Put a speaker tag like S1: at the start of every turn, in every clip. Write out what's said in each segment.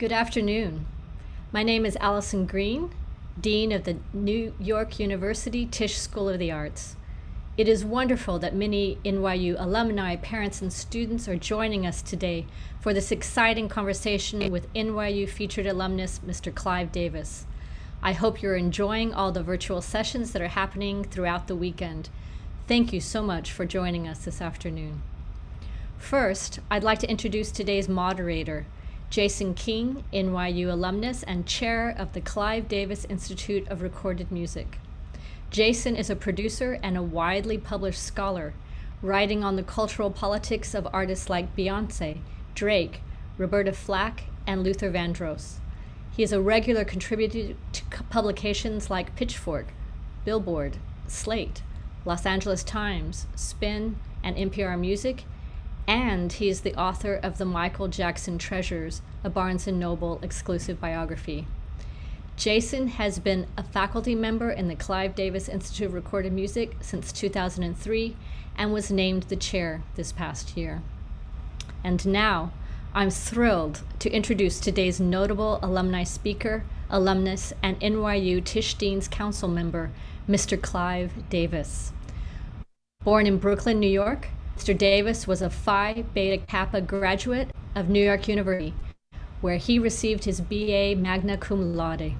S1: Good afternoon. My name is Allison Green, Dean of the New York University Tisch School of the Arts. It is wonderful that many NYU alumni, parents, and students are joining us today for this exciting conversation with NYU featured alumnus, Mr. Clive Davis. I hope you're enjoying all the virtual sessions that are happening throughout the weekend. Thank you so much for joining us this afternoon. First, I'd like to introduce today's moderator, Jason King, NYU alumnus and chair of the Clive Davis Institute of Recorded Music. Jason is a producer and a widely published scholar, writing on the cultural politics of artists like Beyoncé, Drake, Roberta Flack, and Luther Vandross. He is a regular contributor to publications like Pitchfork, Billboard, Slate, Los Angeles Times, Spin, and NPR Music, and he is the author of The Michael Jackson Treasures, a Barnes & Noble exclusive biography. Jason has been a faculty member in the Clive Davis Institute of Recorded Music since 2003 and was named the chair this past year. And now, I'm thrilled to introduce today's notable alumni speaker, alumnus, and NYU Tisch Dean's Council member, Mr. Clive Davis. Born in Brooklyn, New York, Mr. Davis was a Phi Beta Kappa graduate of New York University, where he received his BA magna cum laude.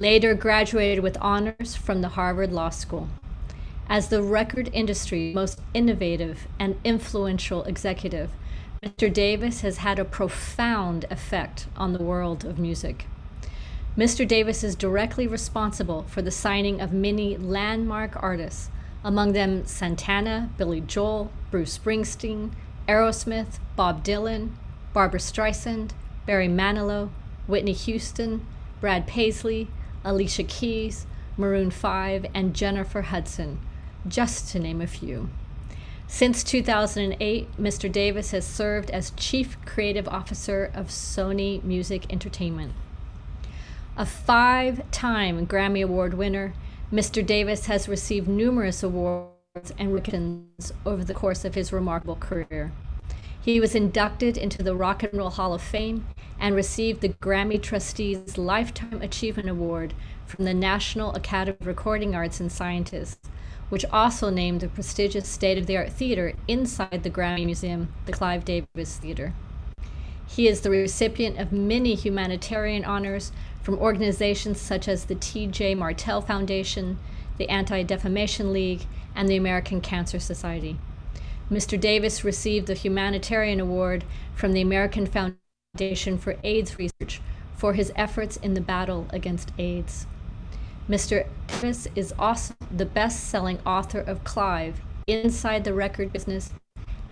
S1: Later graduated with honors from the Harvard Law School. As the record industry's most innovative and influential executive, Mr. Davis has had a profound effect on the world of music. Mr. Davis is directly responsible for the signing of many landmark artists, among them Santana, Billy Joel, Bruce Springsteen, Aerosmith, Bob Dylan, Barbra Streisand, Barry Manilow, Whitney Houston, Brad Paisley, Alicia Keys, Maroon 5, and Jennifer Hudson, just to name a few. Since 2008, Mr. Davis has served as Chief Creative Officer of Sony Music Entertainment. A 5-time Grammy Award winner, Mr. Davis has received numerous awards and recognitions over the course of his remarkable career. He was inducted into the Rock and Roll Hall of Fame and received the Grammy Trustees Lifetime Achievement Award from the National Academy of Recording Arts and Sciences, which also named the prestigious state-of-the-art theater inside the Grammy Museum, the Clive Davis Theater. He is the recipient of many humanitarian honors from organizations such as the T.J. Martell Foundation, the Anti-Defamation League, and the American Cancer Society. Mr. Davis received the Humanitarian Award from the American Foundation for AIDS Research for his efforts in the battle against AIDS. Mr. Davis is also the best-selling author of Clive, Inside the Record Business,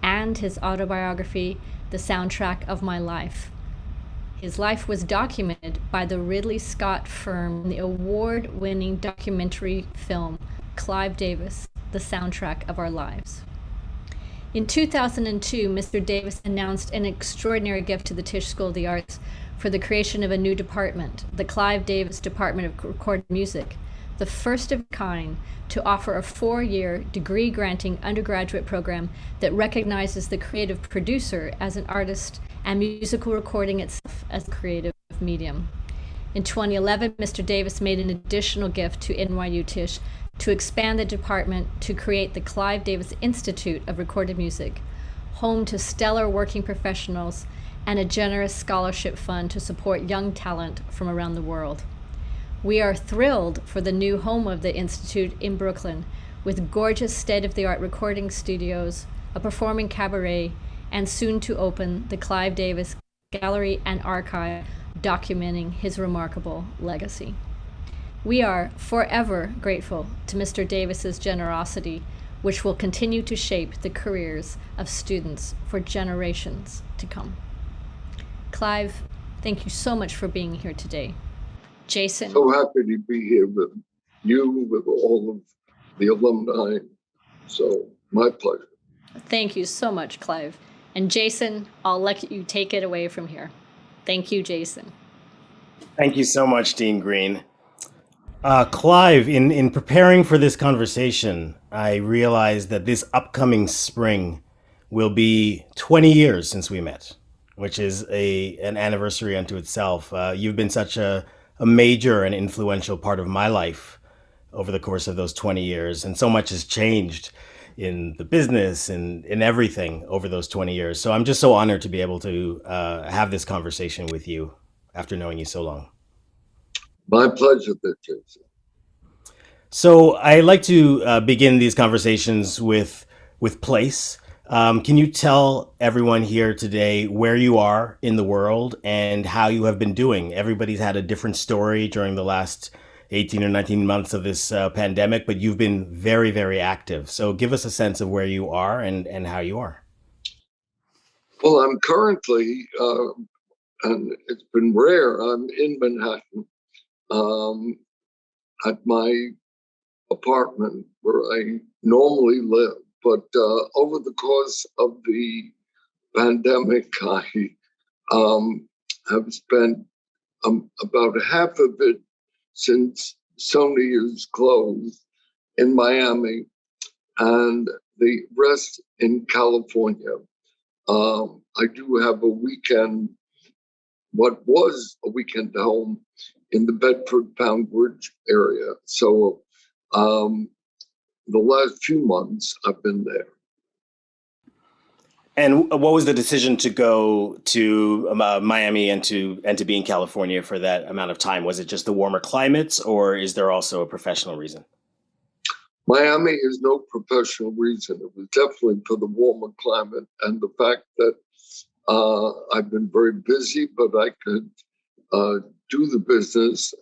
S1: and his autobiography, The Soundtrack of My Life. His life was documented by the Ridley Scott firm in the award-winning documentary film, Clive Davis, The Soundtrack of Our Lives. In 2002, Mr. Davis announced an extraordinary gift to the Tisch School of the Arts for the creation of a new department, the Clive Davis Department of Recorded Music, the first of its kind to offer a 4-year degree-granting undergraduate program that recognizes the creative producer as an artist and musical recording itself as a creative medium. In 2011, Mr. Davis made an additional gift to NYU Tisch to expand the department to create the Clive Davis Institute of Recorded Music, home to stellar working professionals and a generous scholarship fund to support young talent from around the world. We are thrilled for the new home of the Institute in Brooklyn, with gorgeous state-of-the-art recording studios, a performing cabaret, and soon to open the Clive Davis Gallery and Archive, documenting his remarkable legacy. We are forever grateful to Mr. Davis's generosity, which will continue to shape the careers of students for generations to come. Clive, thank you so much for being here today. Jason.
S2: So happy to be here with you, with all of the alumni. So my pleasure.
S1: Thank you so much, Clive. And Jason, I'll let you take it away from here. Thank you, Jason.
S3: Thank you so much, Dean Green. Clive, in preparing for this conversation, I realized that this upcoming spring will be 20 years since we met. which is an anniversary unto itself. You've been such a major and influential part of my life over the course of those 20 years, and so much has changed in the business and in everything over those 20 years. So I'm just so honored to be able to have this conversation with you after knowing you so long.
S2: My pleasure, Jason.
S3: So I like to begin these conversations with place. Can you tell everyone here today where you are in the world and how you have been doing? Everybody's had a different story during the last 18 or 19 months of this pandemic, but you've been very, very active. So give us a sense of where you are and how you are.
S2: Well, I'm currently, and it's been rare, I'm in Manhattan um, at my apartment where I normally live. But over the course of the pandemic, I have spent about half of it since Sony is closed in Miami and the rest in California. I do have a weekend, what was a weekend home in the Bedford Pound Ridge area. So the last few months I've been there.
S3: And what was the decision to go to Miami and to be in California for that amount of time? Was it just the warmer climates, or is there also a professional reason?
S2: Miami is no professional reason. It was definitely for the warmer climate and the fact that I've been very busy, but I could do the business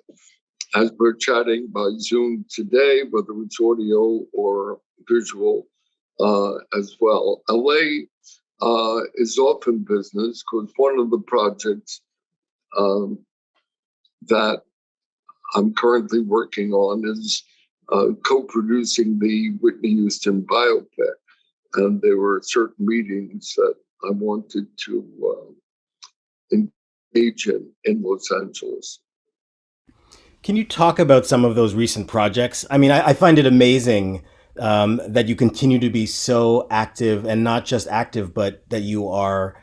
S2: as we're chatting by Zoom today, whether it's audio or visual as well. LA is often business because one of the projects that I'm currently working on is co-producing the Whitney Houston biopic. And there were certain meetings that I wanted to engage in Los Angeles.
S3: Can you talk about some of those recent projects? I mean, I find it amazing that you continue to be so active, and not just active, but that you are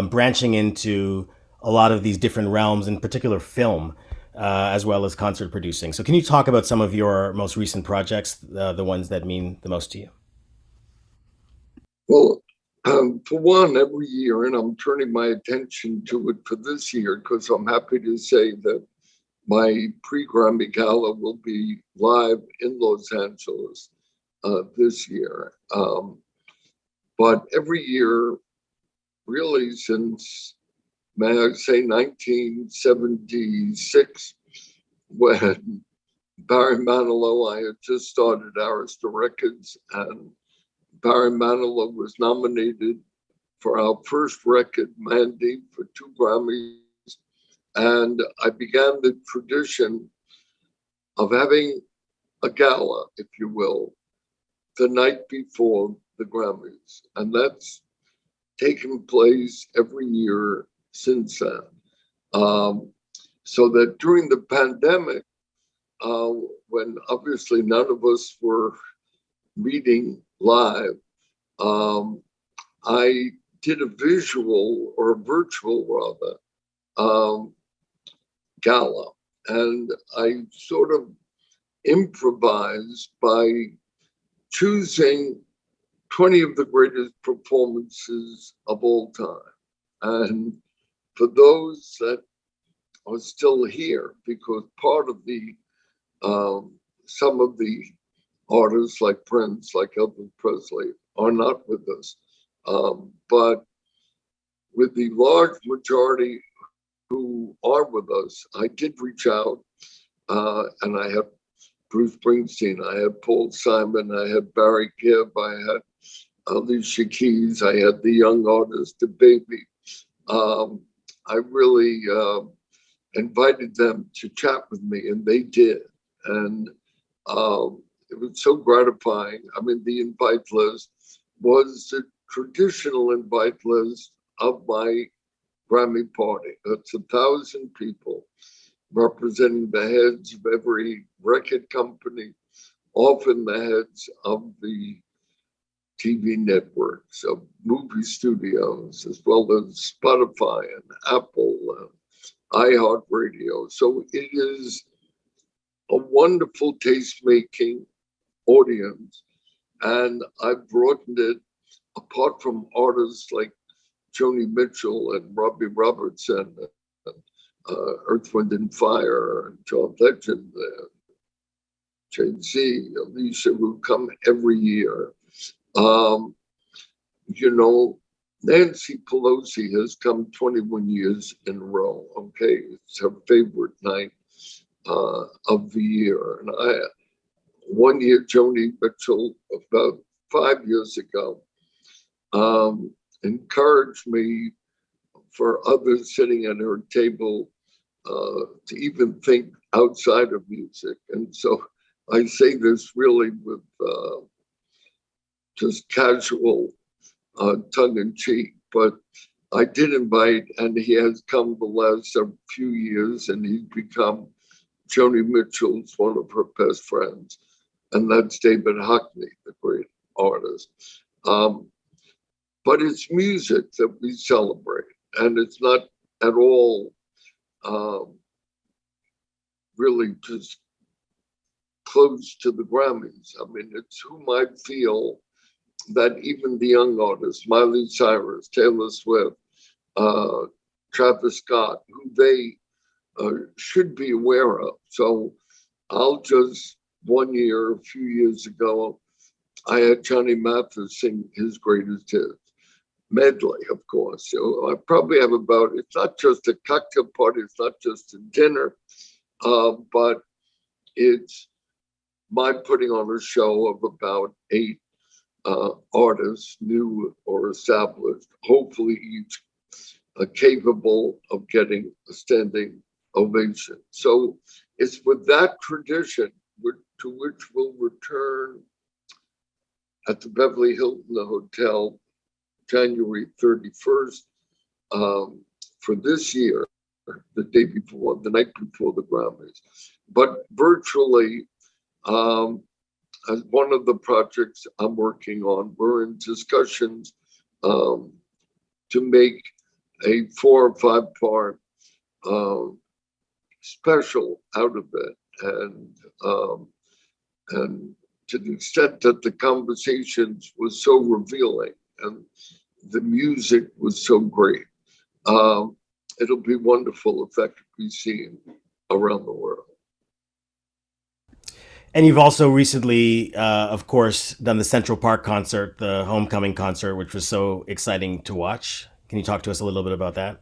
S3: branching into a lot of these different realms, in particular film, as well as concert producing. So can you talk about some of your most recent projects, the ones that mean the most to you?
S2: Well, for one, every year, and I'm turning my attention to it for this year because I'm happy to say that my pre-Grammy Gala will be live in Los Angeles this year. But every year, really since, may I say, 1976, when Barry Manilow, I had just started Arista Records, and Barry Manilow was nominated for our first record, Mandy, for 2 Grammys. And I began the tradition of having a gala, if you will, the night before the Grammys. And that's taken place every year since then. So that during the pandemic, when obviously none of us were meeting live, I did a visual, or a virtual rather, gala. And I sort of improvised by choosing 20 of the greatest performances of all time. And for those that are still here, because part of the, some of the artists like Prince, like Elvis Presley, are not with us. But with the large majority who are with us, I did reach out, and I had Bruce Springsteen, I had Paul Simon, I had Barry Gibb, I had Alicia Keys, I had the young artist, the baby. I really invited them to chat with me, and they did. And it was so gratifying. I mean, the invite list was the traditional invite list of my Grammy party. That's 1,000 people representing the heads of every record company, often the heads of the TV networks, of movie studios, as well as Spotify and Apple and iHeartRadio. So it is a wonderful taste-making audience. And I've broadened it, apart from artists like Joni Mitchell and Robbie Robertson, Earth, Wind and Fire, and John Legend, Jay-Z, Alicia, who come every year. Nancy Pelosi has come 21 years in a row. Okay, it's her favorite night of the year. And one year, Joni Mitchell, about 5 years ago, encouraged me for others sitting at her table to even think outside of music. And so I say this really with just casual tongue in cheek, but I did invite, and he has come the last few years, and he's become Joni Mitchell's one of her best friends, and that's David Hockney, the great artist. But it's music that we celebrate, and it's not at all really just close to the Grammys. I mean, it's whom I feel that even the young artists, Miley Cyrus, Taylor Swift, Travis Scott, who they should be aware of. So I'll just, one year, a few years ago, I had Johnny Mathis sing his greatest hits. Medley, of course. So I probably have about, it's not just a cocktail party, it's not just a dinner, but it's my putting on a show of about 8 artists, new or established, hopefully each capable of getting a standing ovation. So it's with that tradition to which we'll return at the Beverly Hilton Hotel January 31st for this year, the night before the Grammys. But virtually, as one of the projects I'm working on, we're in discussions to make a 4 or 5 part special out of it. And to the extent that the conversations was so revealing and the music was so great, it'll be wonderful if that could be seen around the world.
S3: And you've also recently, of course, done the Central Park concert, the homecoming concert, which was so exciting to watch. Can you talk to us a little bit about that?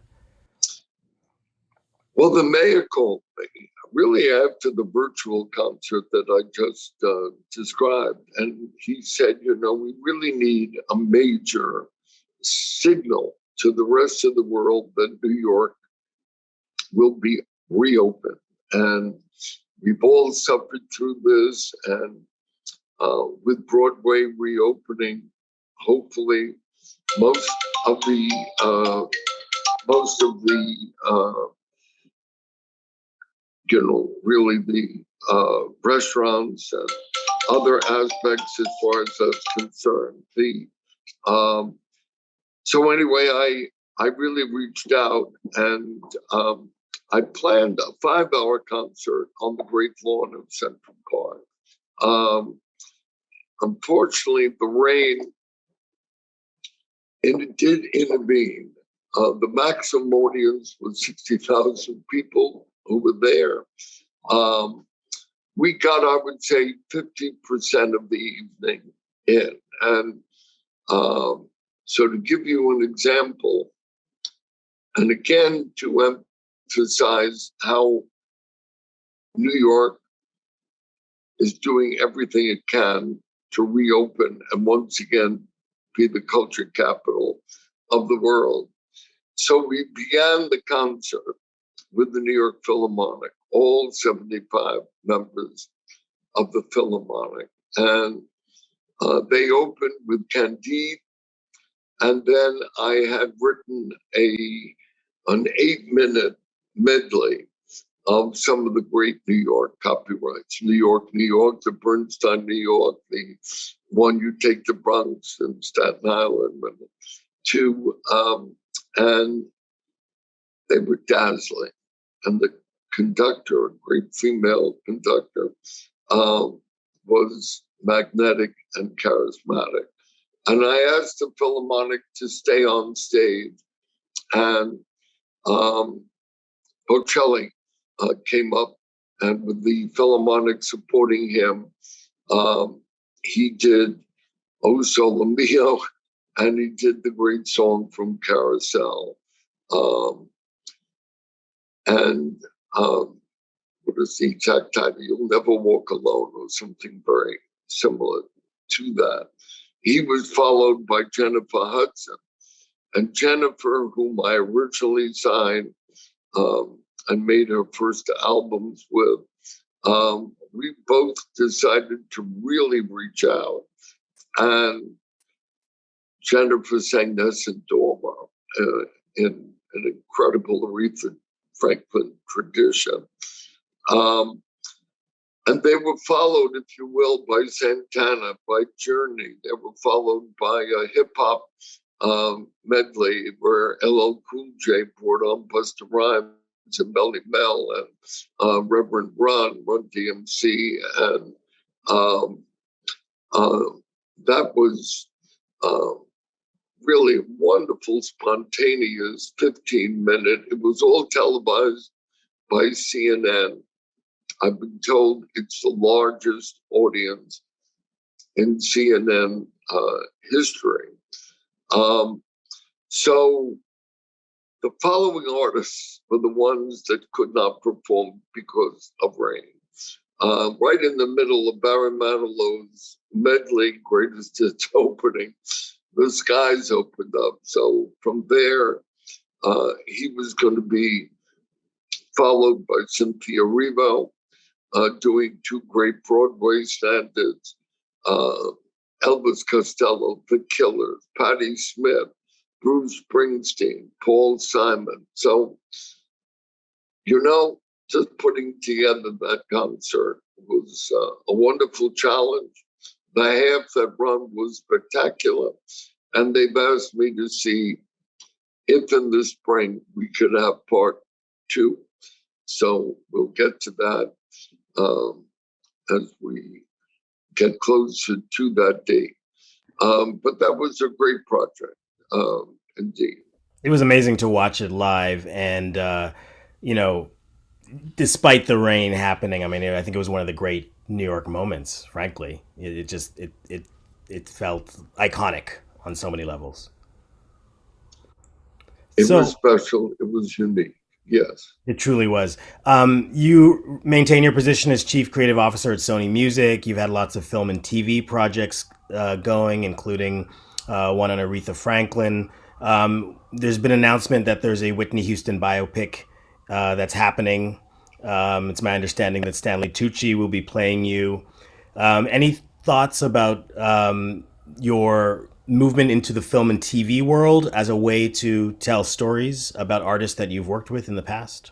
S2: Well, the mayor called me really after the virtual concert that I just described. And he said, we really need a major signal to the rest of the world that New York will be reopened. And we've all suffered through this, and with Broadway reopening, hopefully most of the really the restaurants and other aspects as far as that's concerned. So anyway, I really reached out, and I planned a 5-hour concert on the Great Lawn of Central Park. Unfortunately, the rain did intervene. The maximum audience was 60,000 people who were there. We got, I would say, 50% of the evening in. And so to give you an example, and again, to emphasize how New York is doing everything it can to reopen and once again be the culture capital of the world. So we began the concert with the New York Philharmonic, all 75 members of the Philharmonic. And they opened with Candide. And then I had written an 8-minute medley of some of the great New York copyrights. New York, New York, the Bernstein, New York, the one you take the Bronx and Staten Island, and they were dazzling. And the conductor, a great female conductor, was magnetic and charismatic. And I asked the Philharmonic to stay on stage, and Bocelli came up, and with the Philharmonic supporting him, he did O Sole Mio, and he did the great song from Carousel. What is the exact title? You'll Never Walk Alone, or something very similar to that. He was followed by Jennifer Hudson. And Jennifer, whom I originally signed and made her first albums with, we both decided to really reach out. And Jennifer sang Nessun Dorma in an incredible Aretha Franklin tradition. And they were followed, if you will, by Santana, by Journey. They were followed by a hip hop medley where LL Cool J brought on Busta Rhymes and Melly Mel and Reverend Run DMC. And that was really a wonderful, spontaneous 15-minute. It was all televised by CNN. I've been told it's the largest audience in CNN history. So the following artists were the ones that could not perform because of rain. Right in the middle of Barry Manilow's medley greatest hits opening, the skies opened up. So from there, he was going to be followed by Cynthia Erivo, doing two great Broadway standards, Elvis Costello, The Killers, Patti Smith, Bruce Springsteen, Paul Simon. So, just putting together that concert was a wonderful challenge. The half that run was spectacular. And they've asked me to see if in the spring we could have part 2. So we'll get to that as we get closer to that date. But that was a great project, indeed.
S3: It was amazing to watch it live, and despite the rain happening, I mean, I think it was one of the great New York moments. Frankly, it felt iconic on so many levels.
S2: It was special. It was unique. Yes.
S3: It truly was. You maintain your position as Chief Creative Officer at Sony Music. You've had lots of film and TV projects going, including one on Aretha Franklin. There's been an announcement that there's a Whitney Houston biopic that's happening. It's my understanding that Stanley Tucci will be playing you. Any thoughts about your movement into the film and TV world as a way to tell stories about artists that you've worked with in the past?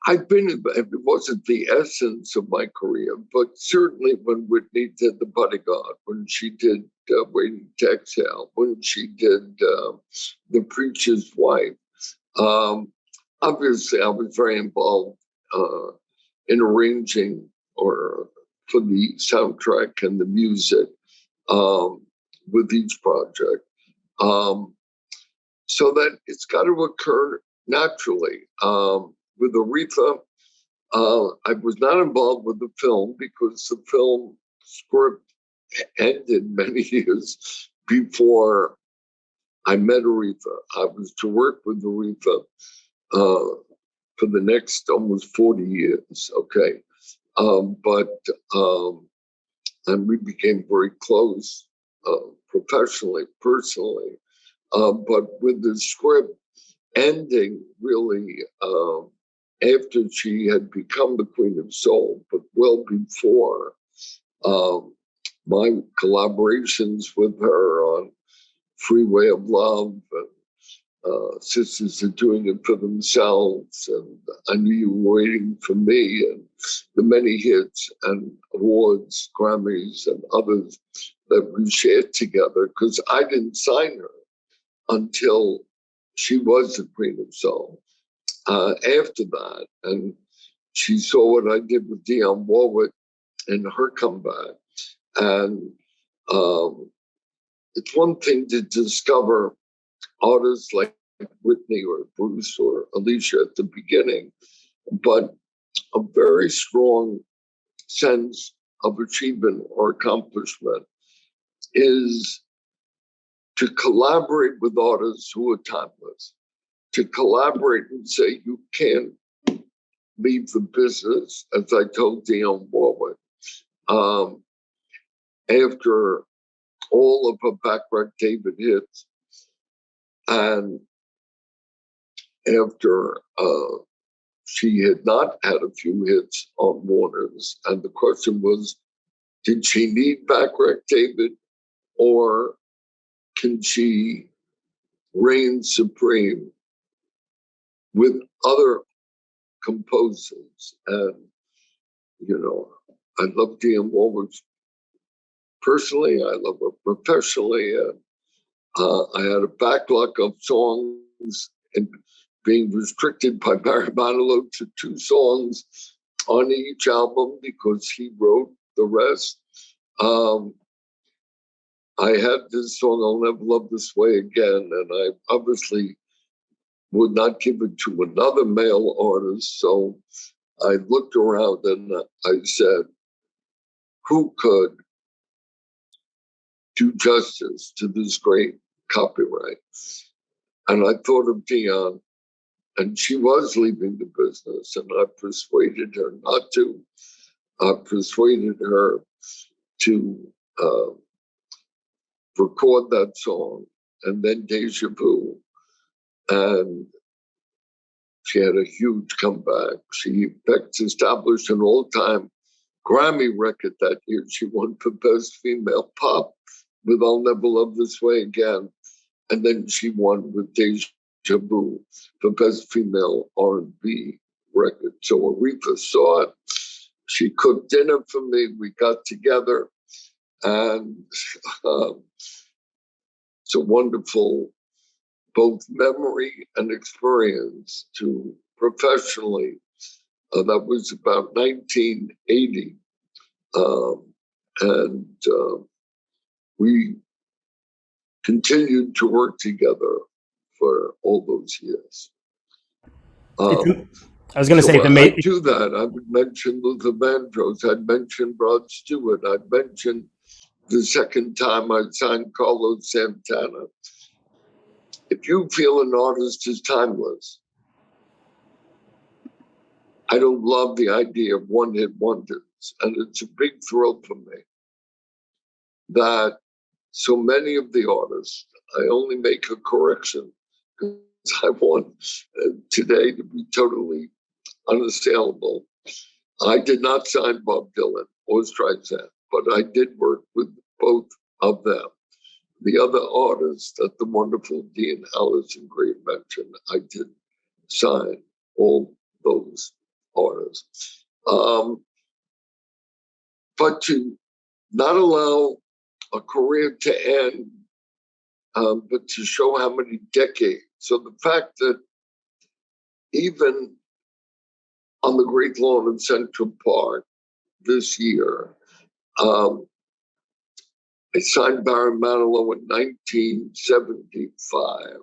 S2: I've been, it wasn't the essence of my career, but certainly when Whitney did The Bodyguard, when she did Waiting to Exhale, when she did The Preacher's Wife, obviously I was very involved in arranging for the soundtrack and the music with each project. So that it's got to occur naturally. With Aretha, I was not involved with the film because the film script ended many years before I met Aretha. I was to work with Aretha for the next almost 40 years, okay? And we became very close professionally, personally. But with the script ending really after she had become the Queen of Soul, but well before, my collaborations with her on Freeway of Love and sisters are doing it for themselves, and I knew you were waiting for me, and the many hits and awards, Grammys, and others that we shared together, because I didn't sign her until she was the Queen of Soul. After that, and she saw what I did with Dionne Warwick and her comeback, and it's one thing to discover artists like Whitney or Bruce or Alicia at the beginning, but a very strong sense of achievement or accomplishment is to collaborate with artists who are timeless, to collaborate and say, you can't leave the business, as I told Dionne Warwick. After all of her Backrack David hits, and after she had not had a few hits on Warner's, and the question was, did she need Backrack David, or can she reign supreme with other composers? And, you know, I love Dionne Warwick personally, I love her professionally, and I had a backlog of songs and being restricted by Barry Manilow to 2 songs on each album because he wrote the rest. I had this song, I'll Never Love This Way Again, and I obviously would not give it to another male artist. So I looked around and I said, who could do justice to this great copyright? And I thought of Dionne, and she was leaving the business, and I persuaded her not to. I persuaded her to record that song, and then Deja Vu. And she had a huge comeback. She, in fact, established an all-time Grammy record that year. She won for Best Female Pop with I'll Never Love This Way Again. And then she won with Deja Vu for Best Female R&B record. So Aretha saw it. She cooked dinner for me. We got together. And it's a wonderful both memory and experience to professionally. That was about 1980. And we continued to work together for all those years.
S3: I was going to say,
S2: I'd do that. I would mention Luther Vandross. I'd mention Rod Stewart. I'd mention the second time I signed Carlos Santana. If you feel an artist is timeless, I don't love the idea of one-hit wonders. And it's a big thrill for me that so many of the artists, I only make a correction because I want today to be totally unassailable. I did not sign Bob Dylan or Streisand, but I did work with both of them. The other artists that the wonderful Dean Allison Gray mentioned, I did sign all those artists. But to not allow a career to end, but to show how many decades. So the fact that even on the Great Lawn in Central Park this year, I signed Barry Manilow in 1975.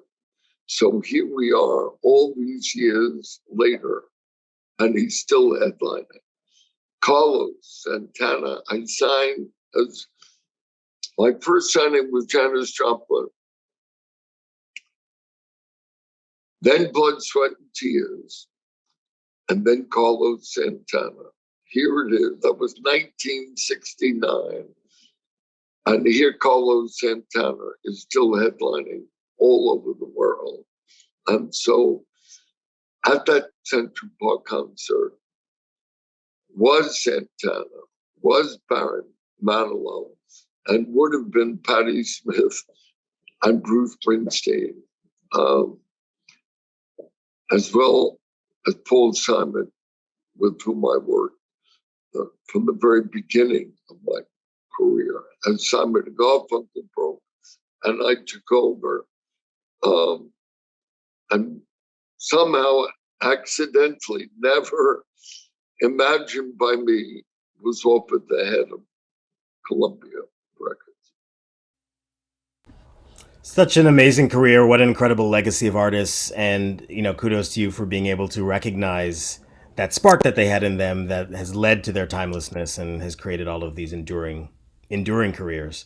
S2: So here we are all these years later, and he's still headlining. Carlos Santana, I signed as my first signing was Janis Joplin. Then Blood, Sweat, and Tears, and then Carlos Santana. Here it is. That was 1969. And here Carlos Santana is still headlining all over the world. And so at that Central Park concert was Santana, was Barry Manilow, and would have been Patti Smith and Bruce Springsteen. as well as Paul Simon, with whom I worked from the very beginning of my career. As Simon Garfunkel broke, and I took over, and somehow accidentally, never imagined by me, was off at the head of Columbia Records.
S3: Such an amazing career. What an incredible legacy of artists. And, kudos to you for being able to recognize that spark that they had in them that has led to their timelessness and has created all of these enduring careers.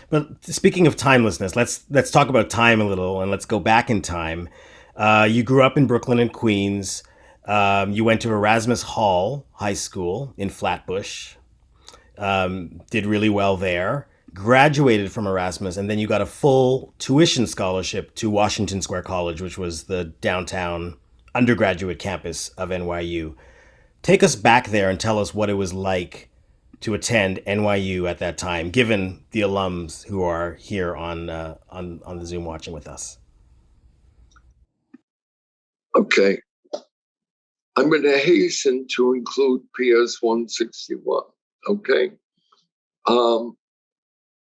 S3: But speaking of timelessness, let's talk about time a little, and let's go back in time. You grew up in Brooklyn and Queens. You went to Erasmus Hall High School in Flatbush. Did really well there. Graduated from Erasmus, and then you got a full tuition scholarship to Washington Square College, which was the downtown undergraduate campus of NYU. Take us back there and tell us what it was like to attend NYU at that time, given the alums who are here on the Zoom watching with us.
S2: Okay. I'm going to hasten to include PS 161, okay?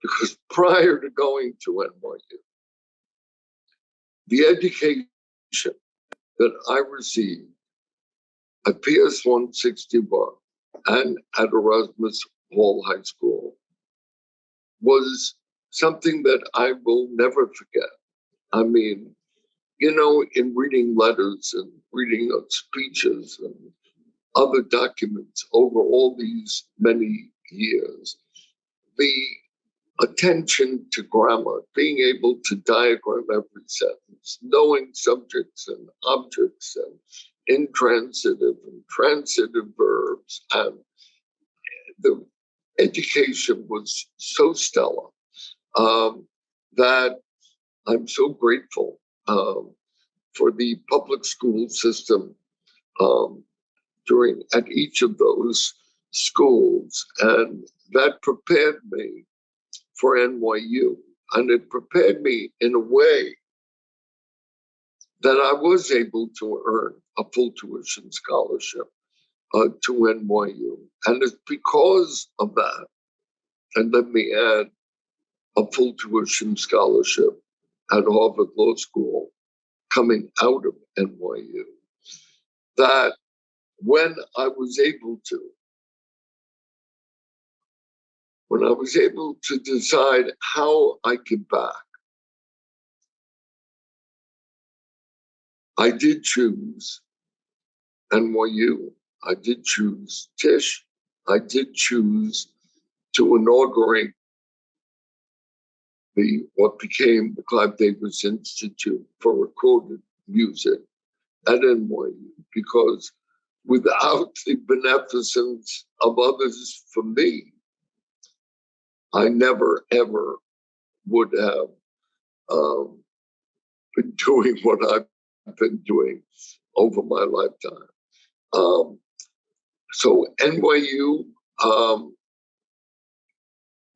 S2: Because prior to going to NYU, the education that I received at PS 161 and at Erasmus Hall High School was something that I will never forget. I mean, in reading letters and reading speeches and other documents over all these many years, the attention to grammar, being able to diagram every sentence, knowing subjects and objects and intransitive and transitive verbs, and the education was so stellar that I'm so grateful for the public school system at each of those schools, and that prepared me for NYU, and it prepared me in a way that I was able to earn a full tuition scholarship to NYU, and it's because of that, and let me add, a full tuition scholarship at Harvard Law School coming out of NYU, that when I was able to decide how I give back, I did choose NYU. I did choose Tisch. I did choose to inaugurate what became the Clive Davis Institute for Recorded Music at NYU, because without the beneficence of others for me, I never, ever would have been doing what I've been doing over my lifetime. So NYU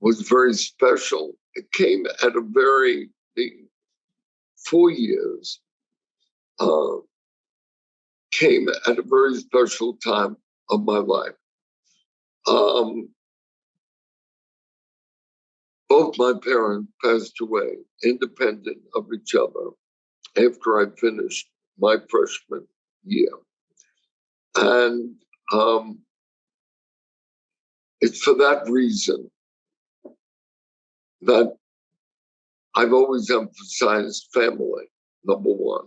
S2: was very special. It came at the 4 years came at a very special time of my life. Both my parents passed away independent of each other after I finished my freshman year. And it's for that reason that I've always emphasized family, number one,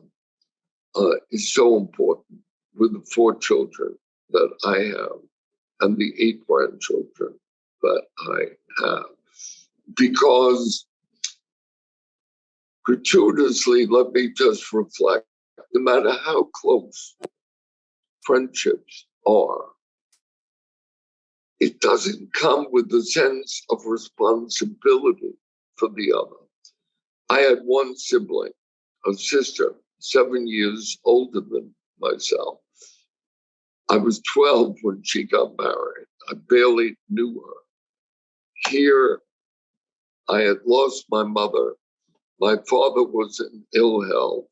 S2: is so important with the 4 children that I have and the 8 grandchildren that I have. Because gratuitously, let me just reflect, no matter how close friendships are, it doesn't come with the sense of responsibility for the other. I had one sibling, a sister, 7 years older than myself. I was 12 when she got married. I barely knew her. Here, I had lost my mother. My father was in ill health.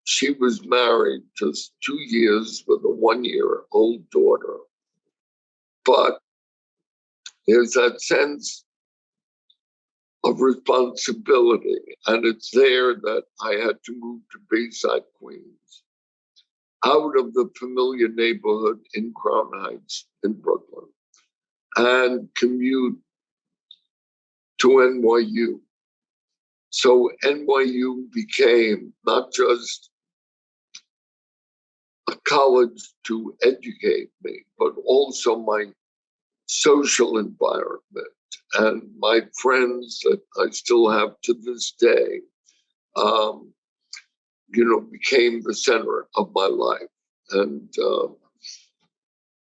S2: she was married just 2 years with a 1-year-old daughter. But there's that sense of responsibility, and it's there that I had to move to Bayside, Queens, out of the familiar neighborhood in Crown Heights in Brooklyn, and commute to NYU. So NYU became not just a college to educate me, but also my social environment. And my friends that I still have to this day, became the center of my life. And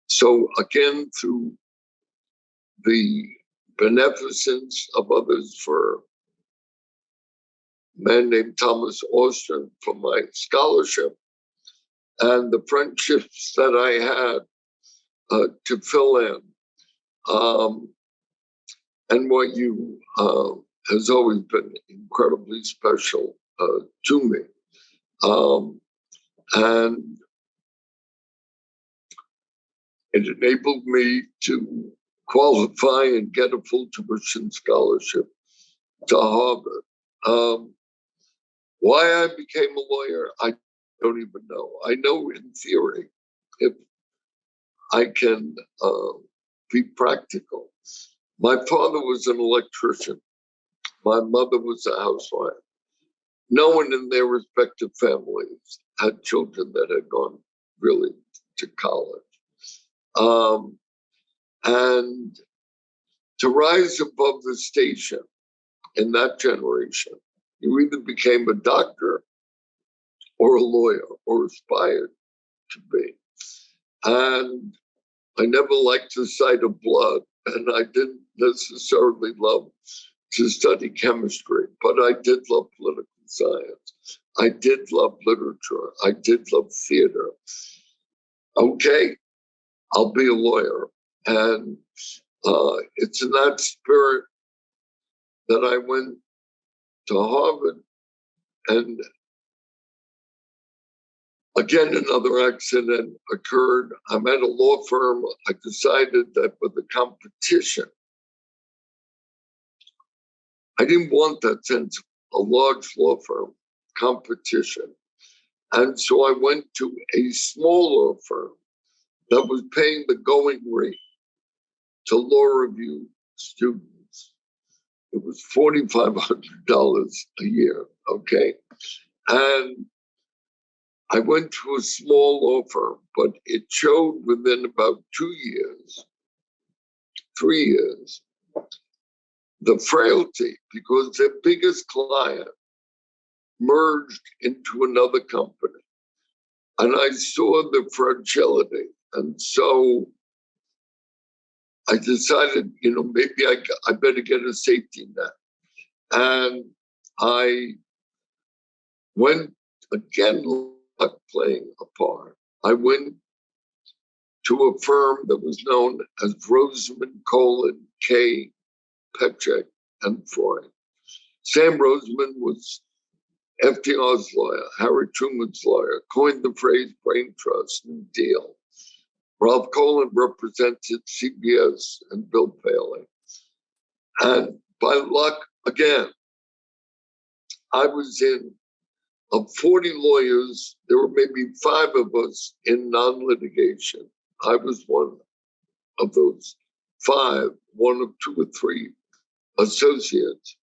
S2: so again, through the beneficence of others, for a man named Thomas Austin for my scholarship, and the friendships that I had to fill in, NYU has always been incredibly special to me. And it enabled me to qualify and get a full tuition scholarship to Harvard. Why I became a lawyer, I don't even know. I know in theory, if I can be practical. My father was an electrician. My mother was a housewife. No one in their respective families had children that had gone really to college. And to rise above the station in that generation, you either became a doctor or a lawyer, or aspired to be. And I never liked the sight of blood, and I didn't necessarily love to study chemistry, but I did love political science. I did love literature. I did love theater. Okay, I'll be a lawyer. And it's in that spirit that I went to Harvard. And again, another accident occurred. I'm at a law firm. I decided that with the competition, I didn't want that sense of a large law firm competition. And so I went to a smaller firm that was paying the going rate to law review students. It was $4,500 a year, okay? And I went to a small law firm, but it showed within about 2 years, 3 years, the frailty, because their biggest client merged into another company. And I saw the fragility. And so I decided, maybe I better get a safety net. And I went, again, luck playing a part. I went to a firm that was known as Roseman, K. Petchek and Freud. Sam Roseman was FDR's lawyer, Harry Truman's lawyer, coined the phrase brain trust and deal. Ralph Colin represented CBS and Bill Paley. And by luck, again, I was in, of 40 lawyers, there were maybe 5 of us in non-litigation. I was one of those 5, one of 2 or 3 associates.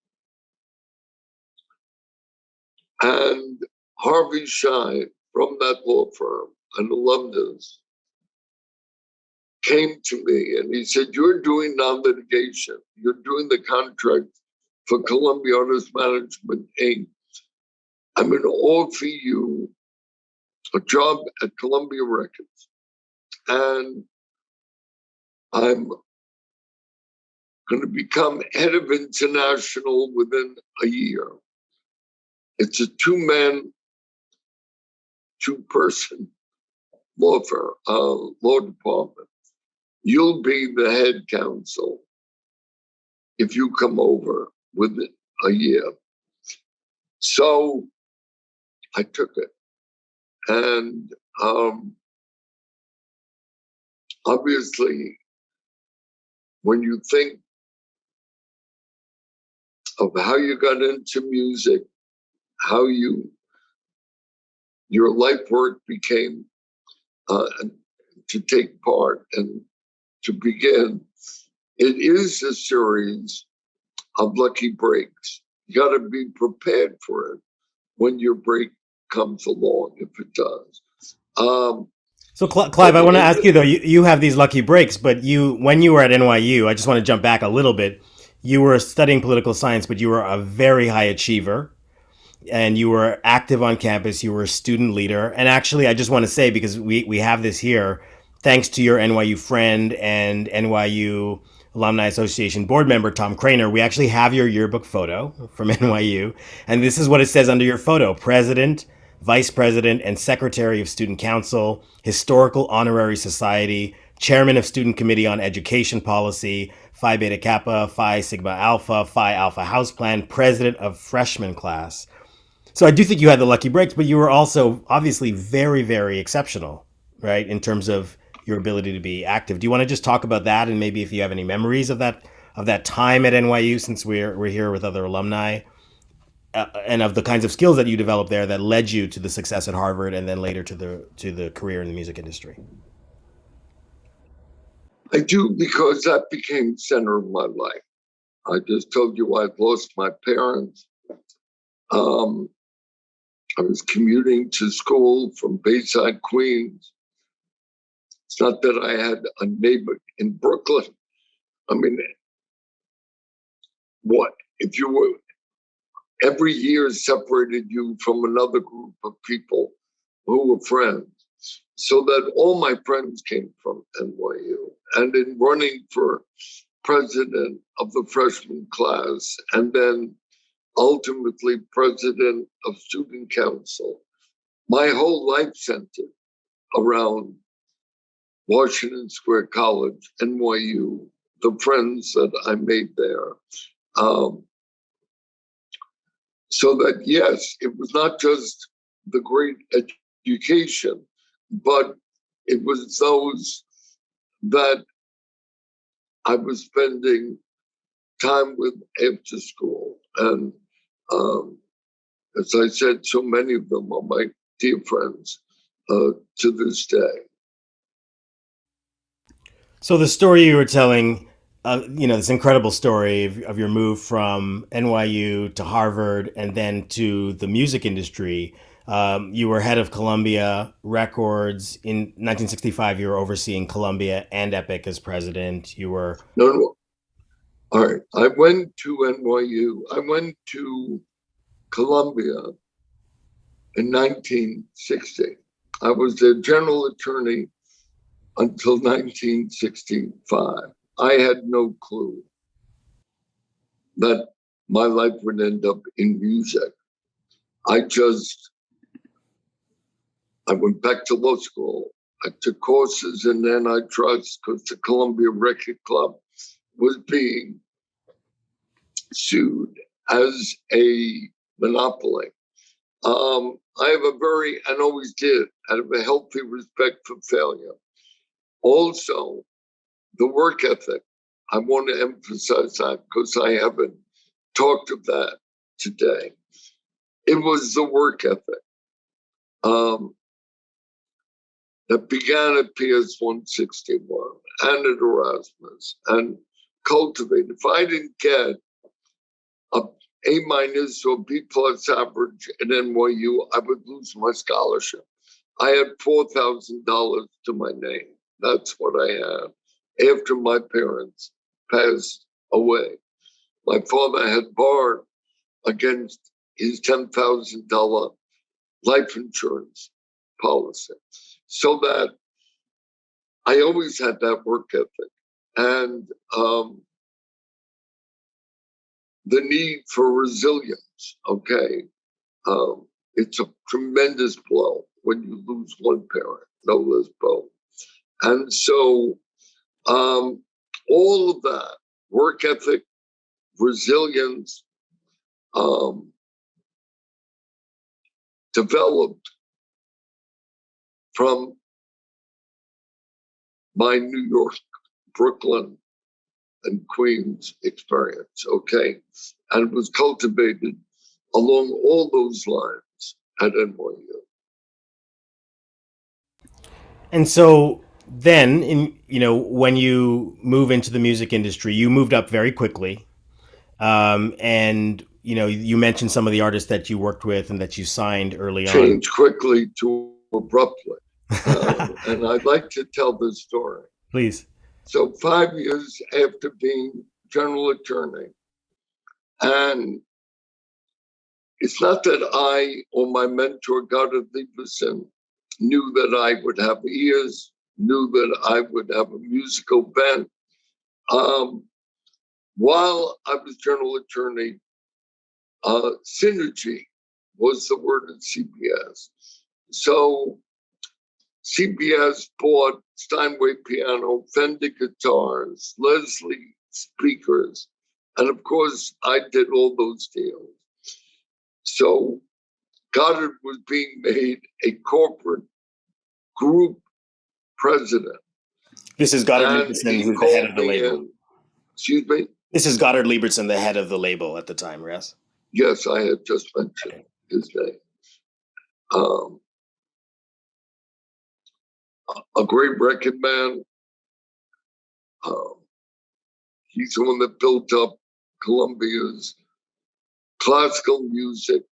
S2: And Harvey Shine from that law firm, an alumnus, came to me and he said, "You're doing non-litigation. You're doing the contract for Columbia Artists Management, Inc. I'm going to offer you a job at Columbia Records. And I'm going to become head of international within a year. It's a 2-man, 2-person law firm, law department. You'll be the head counsel if you come over within a year." So I took it. And obviously, when you think of how you got into music, how your life work became to take part and to begin, it is a series of lucky breaks. You got to be prepared for it when your break comes along, if it does.
S3: So, Clive, I want to ask you though. You have these lucky breaks, but when you were at NYU, I just want to jump back a little bit. You were studying political science, but you were a very high achiever, and you were active on campus. You were a student leader, and actually, I just want to say, because we have this here, thanks to your NYU friend and NYU Alumni Association board member Tom Craner, we actually have your yearbook photo from NYU, and this is what it says under your photo: President, Vice President, and Secretary of Student Council, Historical Honorary Society, Chairman of Student Committee on Education Policy, Phi Beta Kappa, Phi Sigma Alpha, Phi Alpha House Plan, President of Freshman Class. So I do think you had the lucky breaks, but you were also obviously very, very exceptional, right, in terms of your ability to be active. Do you want to just talk about that, and maybe if you have any memories of that time at NYU, since we're here with other alumni, and of the kinds of skills that you developed there that led you to the success at Harvard and then later to the career in the music industry?
S2: I do, because that became the center of my life. I just told you I'd lost my parents. I was commuting to school from Bayside, Queens. It's not that I had a neighbor in Brooklyn. I mean, what if you were, every year separated you from another group of people who were friends, so that all my friends came from NYU. And in running for president of the freshman class, and then ultimately president of student council, my whole life centered around Washington Square College, NYU, the friends that I made there. So that, yes, it was not just the great education, but it was those that I was spending time with after school. And as I said, so many of them are my dear friends to this day.
S3: So the story you were telling, this incredible story of your move from NYU to Harvard and then to the music industry. You were head of Columbia Records in 1965. You were overseeing Columbia and Epic as president. You were
S2: No. All right. I went to NYU. I went to Columbia in 1960. I was the general attorney until 1965. I had no clue that my life would end up in music. I went back to law school. I took courses in antitrust because the Columbia Record Club was being sued as a monopoly. I have and always did, out of a healthy respect for failure. Also, the work ethic. I want to emphasize that because I haven't talked of that today. It was the work ethic that began at PS 161 and at Erasmus and cultivated. If I didn't get a A- or B+ average at NYU, I would lose my scholarship. I had $4,000 to my name. That's what I had after my parents passed away. My father had borrowed against his $10,000 life insurance policy. So that I always had that work ethic. And the need for resilience, okay? It's a tremendous blow when you lose one parent, no less both. And so all of that, work ethic, resilience, developed from my New York, Brooklyn, and Queens experience, okay? And it was cultivated along all those lines at NYU.
S3: And so then, when you move into the music industry, you moved up very quickly. And, you mentioned some of the artists that you worked with and that you signed early on.
S2: Changed quickly to abruptly. And I'd like to tell this story.
S3: Please.
S2: So 5 years after being general attorney, and it's not that I or my mentor, Goddard Lieberson, knew that I would have ears, knew that I would have a musical bent. While I was general attorney, synergy was the word at CBS. So CBS bought Steinway piano, Fender guitars, Leslie speakers, and of course I did all those deals. So Goddard was being made a corporate group president.
S3: This is Goddard Lieberson, who's the head of the label.
S2: Excuse me?
S3: This is Goddard Lieberson, the head of the label at the time, yes?
S2: Yes, I had just mentioned his name. A great record man. He's the one that built up Columbia's classical music,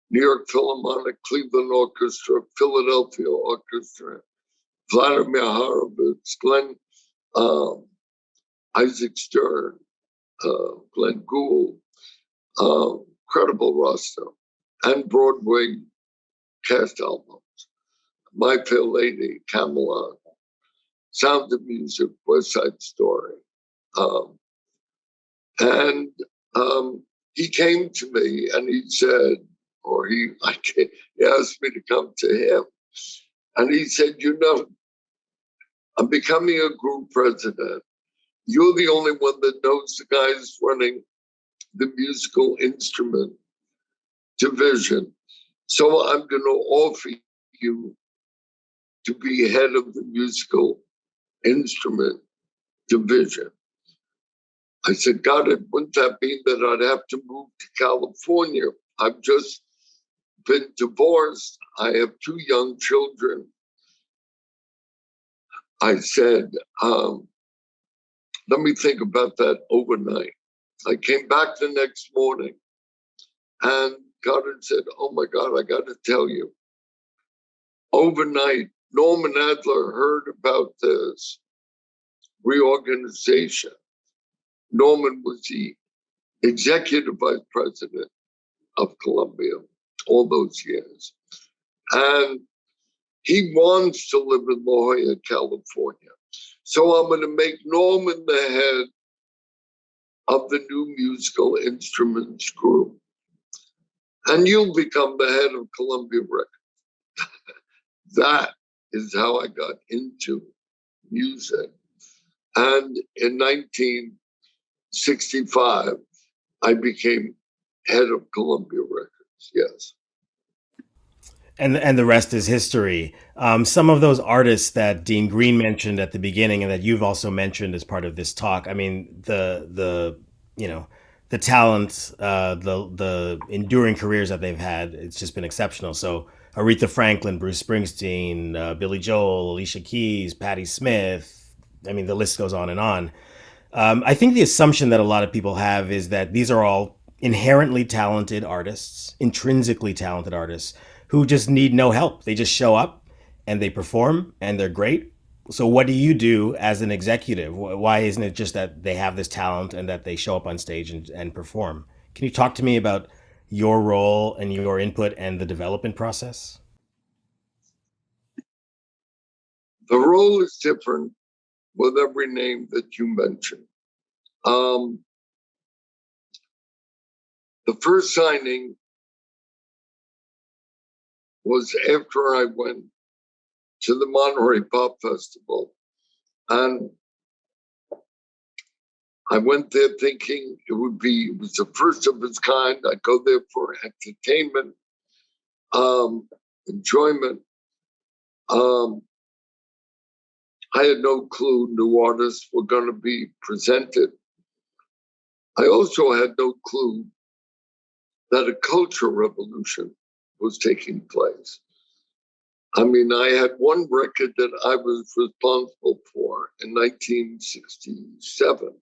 S2: New York Philharmonic, Cleveland Orchestra, Philadelphia Orchestra, Vladimir Horowitz, Isaac Stern, Glenn Gould, incredible roster, and Broadway cast albums. My Fair Lady, Camelot, Sound of Music, West Side Story. And he came to me and he said, he asked me to come to him. And he said, I'm becoming a group president. You're the only one that knows the guys running the musical instrument division. So I'm going to offer you to be head of the musical instrument division. I said, God, wouldn't that mean that I'd have to move to California? I've just been divorced. I have 2 young children. I said, let me think about that overnight. I came back the next morning and Goddard said, oh my God, I got to tell you. Overnight, Norman Adler heard about this reorganization. Norman was the executive vice president of Columbia all those years. And he wants to live in La Jolla, California. So I'm going to make Norman the head of the new musical instruments group. And you'll become the head of Columbia Records. That is how I got into music. And in 1965, I became head of Columbia Records, yes.
S3: And the rest is history. Some of those artists that Dean Green mentioned at the beginning and that you've also mentioned as part of this talk, I mean, the talent, the enduring careers that they've had, it's just been exceptional. So Aretha Franklin, Bruce Springsteen, Billy Joel, Alicia Keys, Patti Smith, I mean, the list goes on and on. I think the assumption that a lot of people have is that these are all inherently talented artists, intrinsically talented artists, who just need no help. They just show up and they perform and they're great. So what do you do as an executive? Why isn't it just that they have this talent and that they show up on stage and perform? Can you talk to me about your role and your input and the development process?
S2: The role is different with every name that you mentioned. The first signing was after I went to the Monterey Pop Festival. And I went there thinking it was the first of its kind. I'd go there for entertainment, enjoyment. I had no clue new artists were going to be presented. I also had no clue that a culture revolution was taking place. I mean, I had one record that I was responsible for in 1967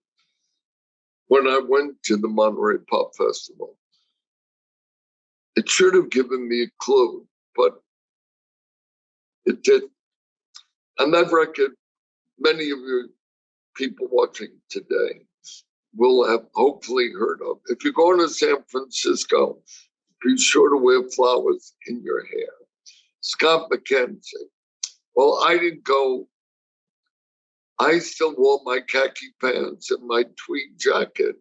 S2: when I went to the Monterey Pop Festival. It should have given me a clue, but it didn't. And that record, many of you people watching today will have hopefully heard of. If you're going to San Francisco, be sure to wear flowers in your hair. Scott McKenzie. Well, I didn't go. I still wore my khaki pants and my tweed jacket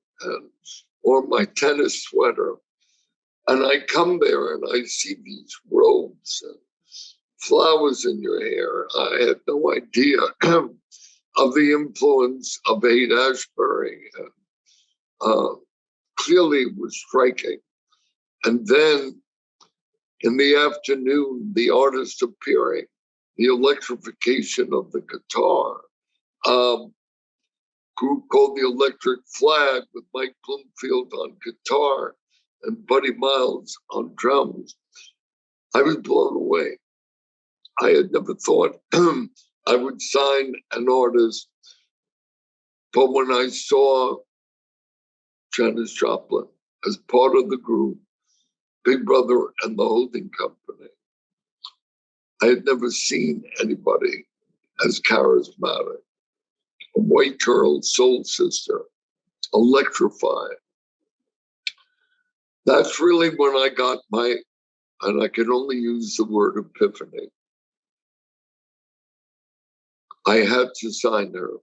S2: or my tennis sweater. And I come there and I see these robes and flowers in your hair. I had no idea of the influence of Haight-Ashbury. Clearly it was striking. And then in the afternoon, the artist appearing, the electrification of the guitar, group called the Electric Flag with Mike Bloomfield on guitar and Buddy Miles on drums. I was blown away. I had never thought I would sign an artist, but when I saw Janis Joplin as part of the group, Big Brother and the holding company, I had never seen anybody as charismatic. A white girl, soul sister, electrifying. That's really when I got my, and I can only use the word epiphany. I had to sign her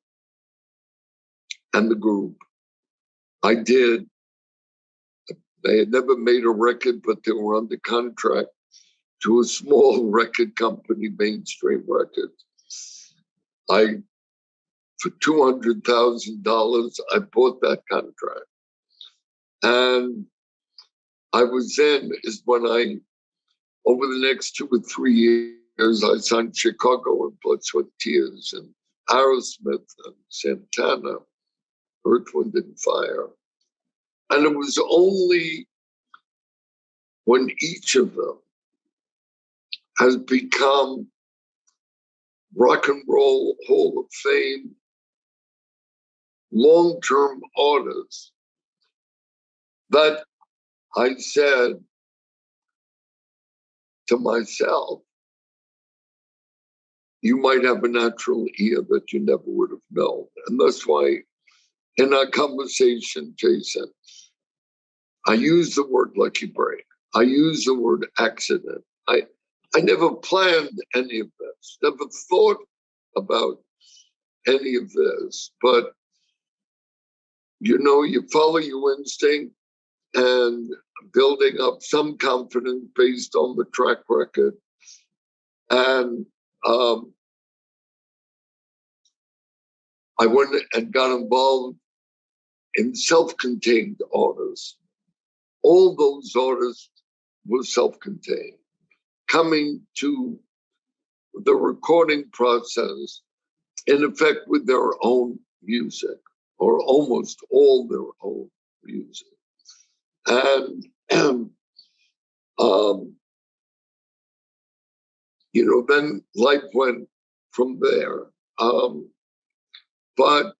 S2: and the group. I did. They had never made a record, but they were under contract to a small record company, Mainstream Records. For $200,000, I bought that contract. And I was then, is when I, over the next 2 or 3 years, I signed Chicago and Blood, Sweat, Tears, and Aerosmith and Santana, Earth, Wind and Fire. And it was only when each of them has become Rock and Roll Hall of Fame long-term artists that I said to myself, you might have a natural ear that you never would have known. And that's why in our conversation, Jason, I use the word lucky break. I use the word accident. I never planned any of this, never thought about any of this, but you know, you follow your instinct and building up some confidence based on the track record. And I went and got involved in self-contained artists. All those artists were self-contained, coming to the recording process in effect with their own music, or almost all their own music. And, you know, then life went from there. But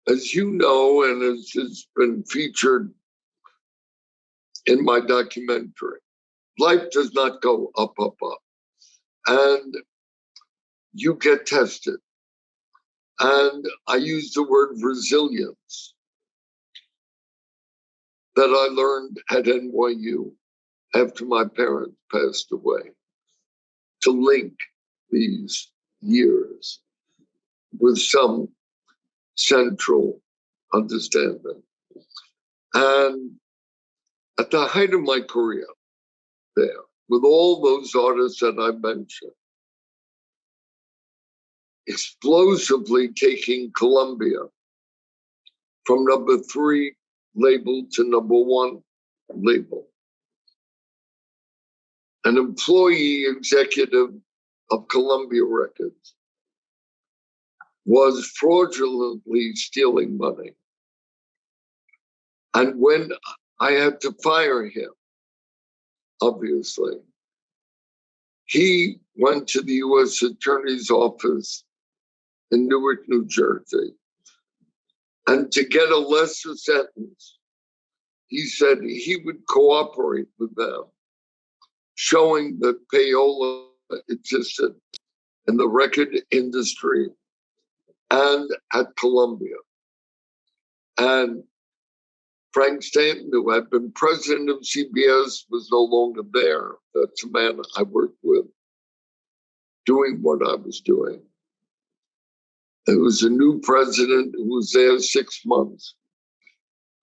S2: as you know, and as has been featured in my documentary, life does not go up, up, up. And you get tested. And I use the word resilience that I learned at NYU after my parents passed away, to link these years with some central understanding. And at the height of my career there, with all those artists that I mentioned, explosively taking Columbia from number 3 label to number 1 label. An employee executive of Columbia Records was fraudulently stealing money. And when I had to fire him, obviously, he went to the U.S. Attorney's Office in Newark, New Jersey. And to get a lesser sentence, he said he would cooperate with them, showing that payola existed in the record industry and at Columbia. And Frank Stanton, who had been president of CBS, was no longer there. That's a man I worked with, doing what I was doing. There was a new president who was there 6 months.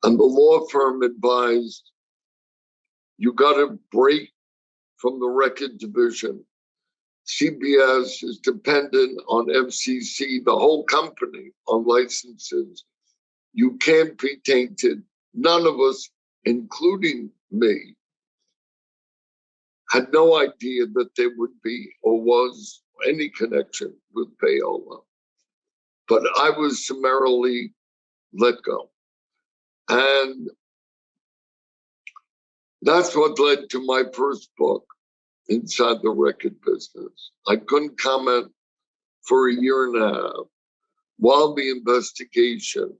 S2: And the law firm advised, you got to break from the record division. CBS is dependent on FCC, the whole company, on licenses. You can't be tainted. None of us, including me, had no idea that there would be or was any connection with payola. But I was summarily let go. And that's what led to my first book, Inside the Record Business. I couldn't comment for a year and a half while the investigation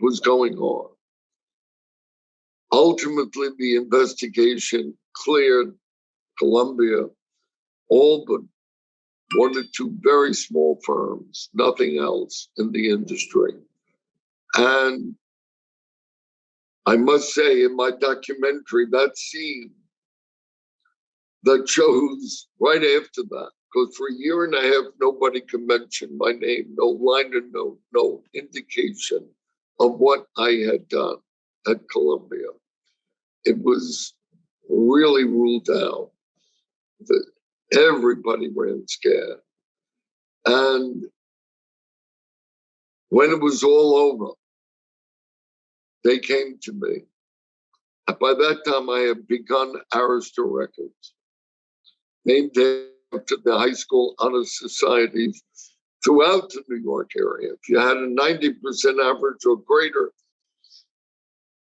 S2: was going on. Ultimately, the investigation cleared Columbia, all but one or two very small firms, nothing else in the industry. And I must say, in my documentary, that scene that shows right after that, because for a year and a half, nobody could mention my name, no liner note, no indication of what I had done at Columbia. It was really ruled out that everybody ran scared. And when it was all over, they came to me. And by that time, I had begun Arista Records, named after the high school honor societies throughout the New York area. If you had a 90% average or greater,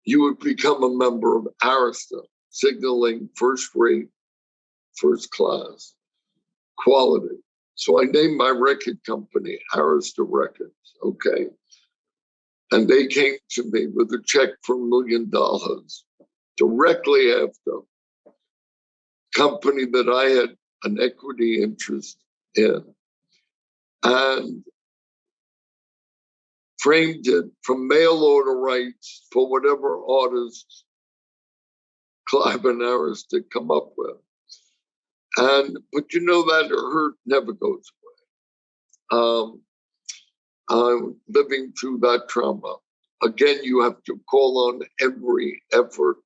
S2: you would become a member of Arista, signaling first rate, first class, quality. So I named my record company Arista Records, okay? And they came to me with a check for $1 million directly after company that I had an equity interest in, and framed it from mail order rights for whatever artists Clive and Arista come up with. But you know that hurt never goes away. I'm living through that trauma. Again, you have to call on every effort.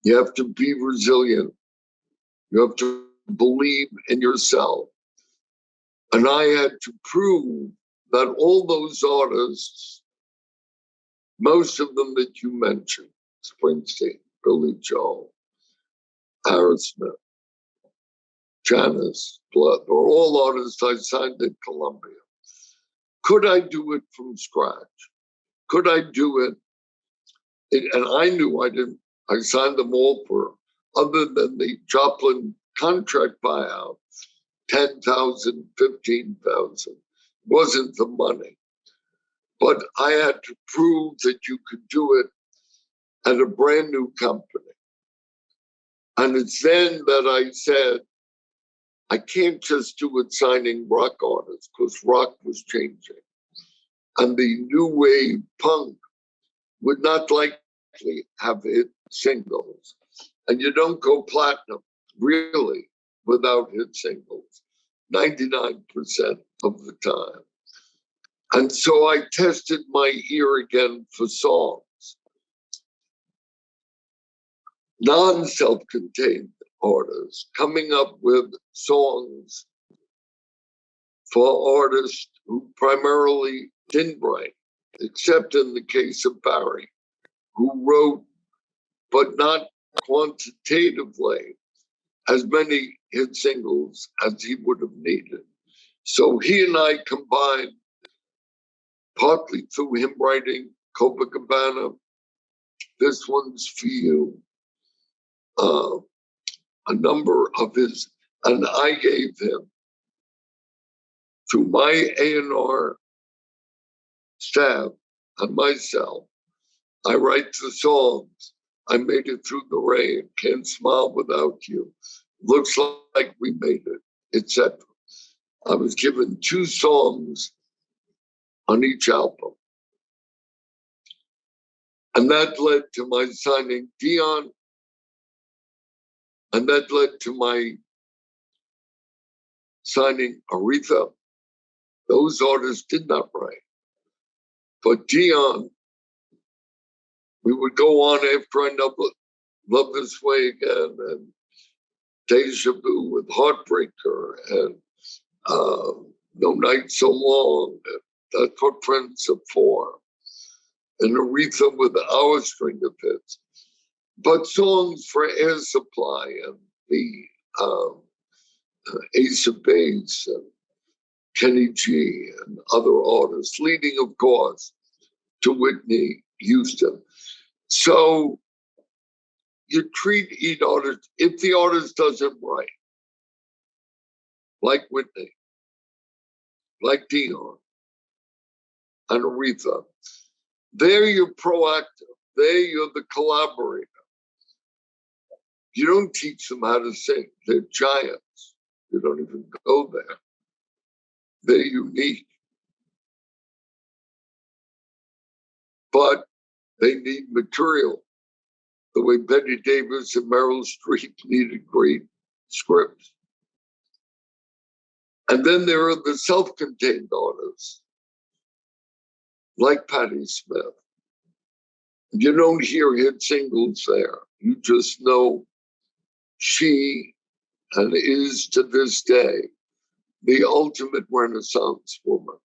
S2: You have to be resilient. You have to believe in yourself. And I had to prove that all those artists, most of them that you mentioned, Springsteen, Billy Joel, Aerosmith, Janis, Blood, are all artists I signed at Columbia. Could I do it from scratch? Could I do it? And I knew I didn't. I signed them all for, other than the Joplin contract buyout, 10,000, 15,000. Wasn't the money. But I had to prove that you could do it at a brand new company. And it's then that I said, I can't just do it signing rock artists, because rock was changing. And the new wave punk would not likely have hit singles. And you don't go platinum, really, without hit singles, 99% of the time. And so I tested my ear again for songs. Non-self-contained artists coming up with songs for artists who primarily didn't write, except in the case of Barry, who wrote, but not quantitatively as many hit singles as he would have needed. So he and I combined, partly through him writing Copacabana, This One's For You, a number of his, and I gave him, through my A&R staff and myself, I write the songs. I Made It Through the Rain, Can't Smile Without You, Looks Like We Made It, etc. I was given 2 songs on each album. And that led to my signing Dion, and that led to my signing Aretha. Those artists did not write. But Dion, we would go on after I Love This Way Again, and Deja Vu with Heartbreaker, and No Night So Long, and That's What Friends Are For, and Aretha with Our String of Hits. But songs for Air Supply and the Ace of Base and Kenny G and other artists, leading, of course, to Whitney Houston. So you treat each artist, if the artist doesn't write, like Whitney, like Dion and Aretha, there you're proactive. There you're the collaborator. You don't teach them how to sing. They're giants. You don't even go there. They're unique. But they need material, the way Betty Davis and Meryl Streep needed great scripts. And then there are the self-contained artists, like Patti Smith. You don't hear hit singles there. You just know she, and is to this day, the ultimate Renaissance woman.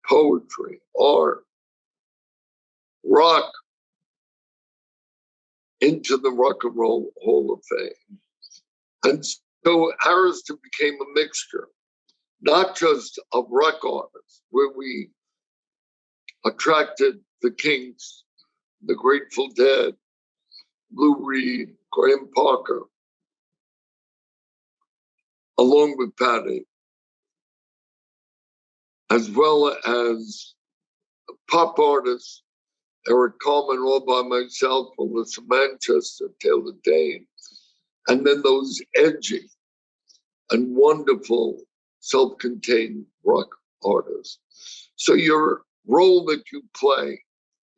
S2: Poetry, art, rock, into the Rock and Roll Hall of Fame. And so Harrison became a mixture, not just of rock artists, where we attracted the Kinks, the Grateful Dead, Lou Reed, Graham Parker, along with Patti, as well as pop artists, Eric Carmen all by myself, Melissa Manchester, Taylor Dane, and then those edgy and wonderful self-contained rock artists. So your role that you play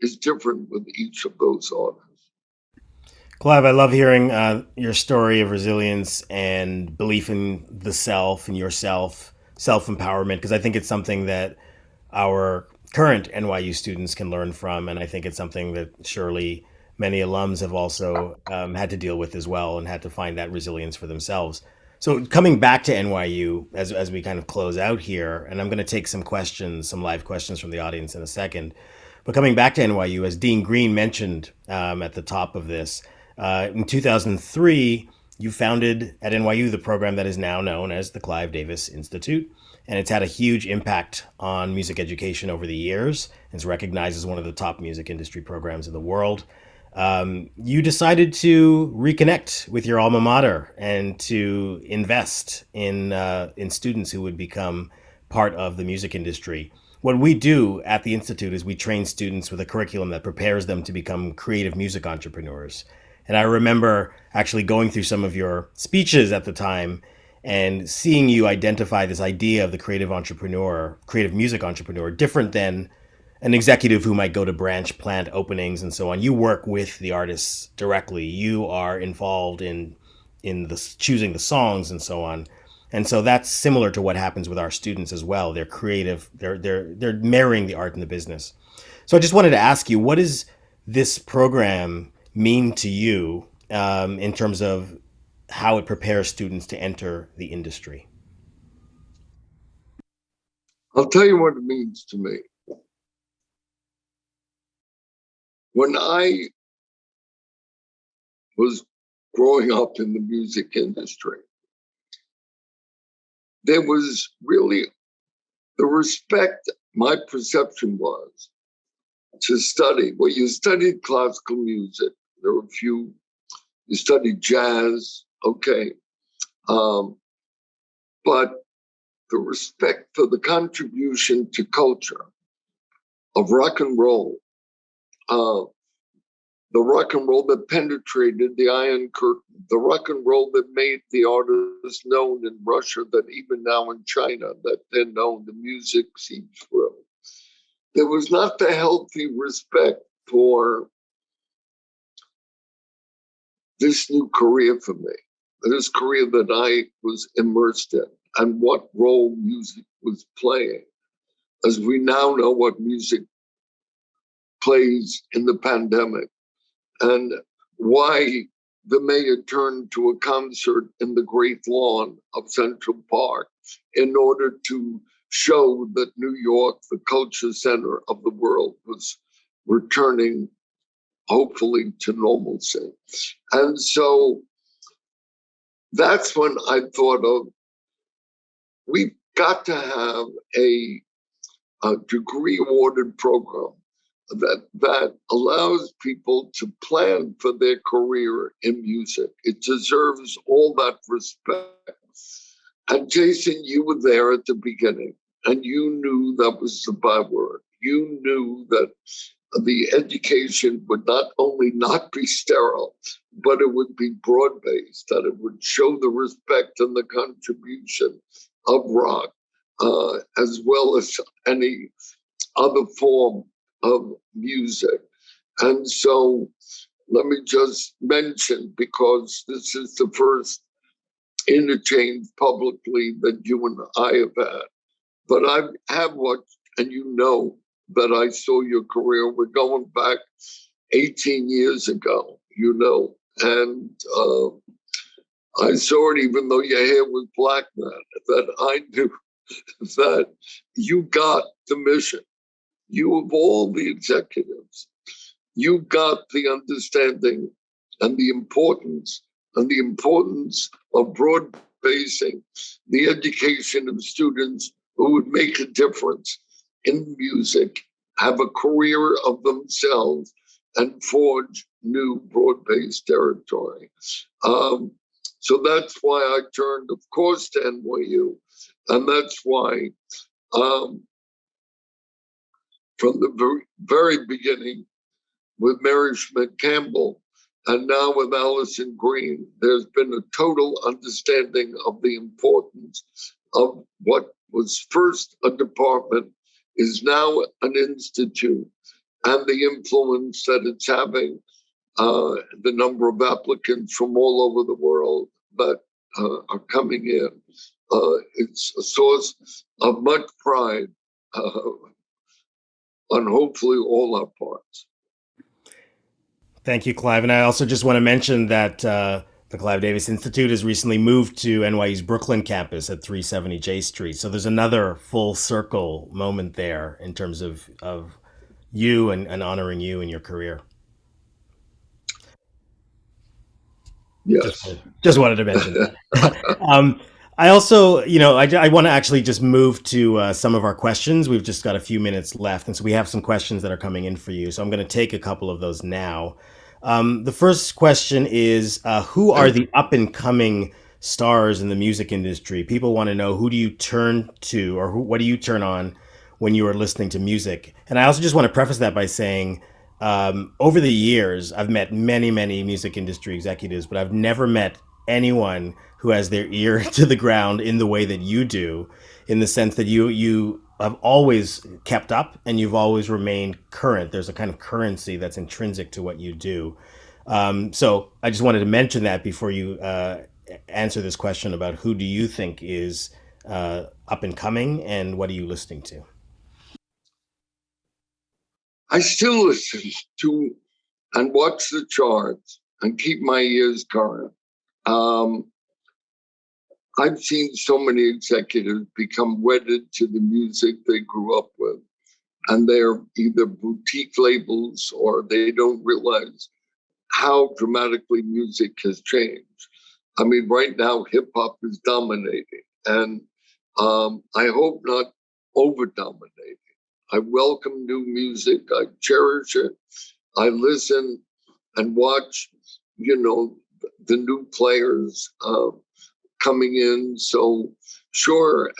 S2: is different with each of those artists.
S3: Clive, I love hearing your story of resilience and belief in the self and yourself, self-empowerment, because I think it's something that our current NYU students can learn from. And I think it's something that surely many alums have also had to deal with as well and had to find that resilience for themselves. So coming back to NYU as we kind of close out here, and I'm going to take some questions, some live questions from the audience in a second. But coming back to NYU, as Dean Green mentioned at the top of this, in 2003, you founded at NYU the program that is now known as the Clive Davis Institute. And it's had a huge impact on music education over the years. It's recognized as one of the top music industry programs in the world. You decided to reconnect with your alma mater and to invest in students who would become part of the music industry. What we do at the Institute is we train students with a curriculum that prepares them to become creative music entrepreneurs. And I remember actually going through some of your speeches at the time and seeing you identify this idea of the creative entrepreneur, creative music entrepreneur, different than an executive who might go to branch plant openings and so on. You work with the artists directly. You are involved in the choosing the songs and so on. And so that's similar to what happens with our students as well. They're creative. They're marrying the art and the business. So I just wanted to ask you, what does this program mean to you in terms of how it prepares students to enter the industry?
S2: I'll tell you what it means to me. When I was growing up in the music industry. There was really the respect, my perception was, to study. Well, you studied classical music. There were a few, you studied jazz, okay. But the respect for the contribution to culture of rock and roll, the rock and roll that penetrated the Iron Curtain, the rock and roll that made the artists known in Russia, that even now in China, that they're known, the music seeps through. There was not the healthy respect for this new career for me, this career that I was immersed in, and what role music was playing. As we now know what music plays in the pandemic, and why the mayor turned to a concert in the Great Lawn of Central Park in order to show that New York, the culture center of the world, was returning, hopefully, to normalcy. And so that's when I thought of, we've got to have a degree awarded program that allows people to plan for their career in music. It deserves all that respect. And Jason, you were there at the beginning, and you knew that was the byword. You knew that the education would not only not be sterile, but it would be broad-based, that it would show the respect and the contribution of rock, as well as any other form of music. And so let me just mention, because this is the first interchange publicly that you and I have had, but I have watched, and you know that I saw your career. We're going back 18 years ago, you know, and I saw it even though your hair was black then, that I knew that you got the mission. You, of all the executives, you got the understanding and the importance of broad basing the education of students who would make a difference in music, have a career of themselves, and forge new broad-based territory. So that's why I turned, of course, to NYU, and that's why from the very beginning with Mary Schmidt-Campbell and now with Allison Green, there's been a total understanding of the importance of what was first a department is now an institute, and the influence that it's having, the number of applicants from all over the world that are coming in. It's a source of much pride on hopefully all our parts.
S3: Thank you, Clive. And I also just want to mention that the Clive Davis Institute has recently moved to NYU's Brooklyn campus at 370 J Street. So there's another full circle moment there in terms of you and honoring you in your career.
S2: Yes.
S3: Just wanted to mention that. I also, I want to actually just move to some of our questions. We've just got a few minutes left. And so we have some questions that are coming in for you. So I'm going to take a couple of those now. The first question is, who are the up and coming stars in the music industry? People want to know, who do you turn to, or what do you turn on when you are listening to music? And I also just want to preface that by saying, over the years, I've met many, many music industry executives, but I've never met anyone who has their ear to the ground in the way that you do, in the sense that you have always kept up and you've always remained current. There's a kind of currency that's intrinsic to what you do. So I just wanted to mention that before you answer this question about who do you think is up and coming and what are you listening to?
S2: I still listen to and watch the charts and keep my ears current. I've seen so many executives become wedded to the music they grew up with, and they're either boutique labels or they don't realize how dramatically music has changed. I mean, right now, hip hop is dominating, and I hope not over dominating. I welcome new music. I cherish it. I listen and watch, the new players coming in. So, sure,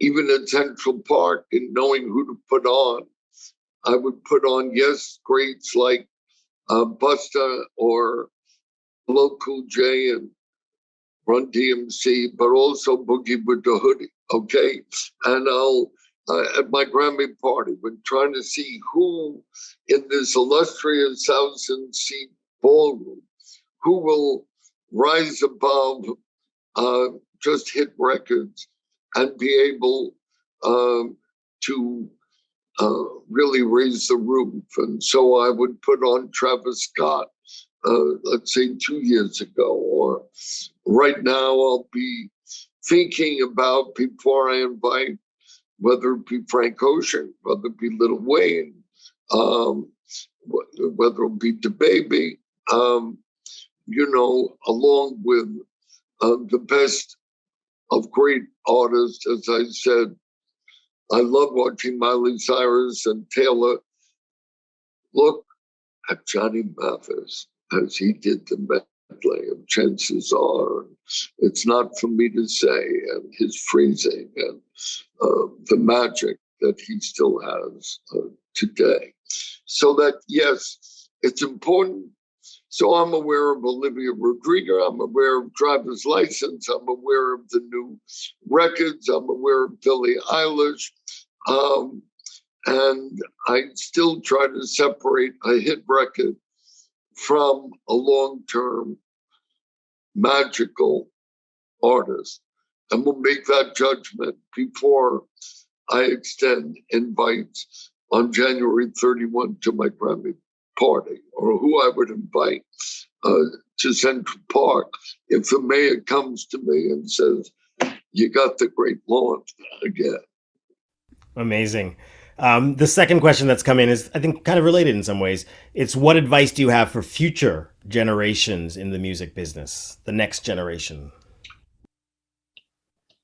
S2: even at Central Park, and knowing who to put on, I would put on, yes, greats like Busta or Local J and Run DMC, but also Boogie with the Hoodie, okay? And I'll, at my Grammy party, when trying to see who in this illustrious 1,000-seat ballroom, who will rise above just hit records and be able to really raise the roof. And so I would put on Travis Scott, let's say 2 years ago, or right now I'll be thinking about, before I invite, whether it be Frank Ocean, whether it be Lil Wayne, whether it be DaBaby, along with the best of great artists. As I said, I love watching Miley Cyrus and Taylor look at Johnny Mathis as he did the medley of Chances Are. It's not for me to say, and his phrasing and the magic that he still has today. So that, yes, it's important. So I'm aware of Olivia Rodrigo. I'm aware of Driver's License. I'm aware of the new records. I'm aware of Billie Eilish. And I still try to separate a hit record from a long-term magical artist. And we'll make that judgment before I extend invites on January 31 to my Grammy party, or who I would invite to Central Park if the mayor comes to me and says, "You got the great lawn again."
S3: Amazing. The second question that's come in is, I think, kind of related in some ways. It's, what advice do you have for future generations in the music business, the next generation?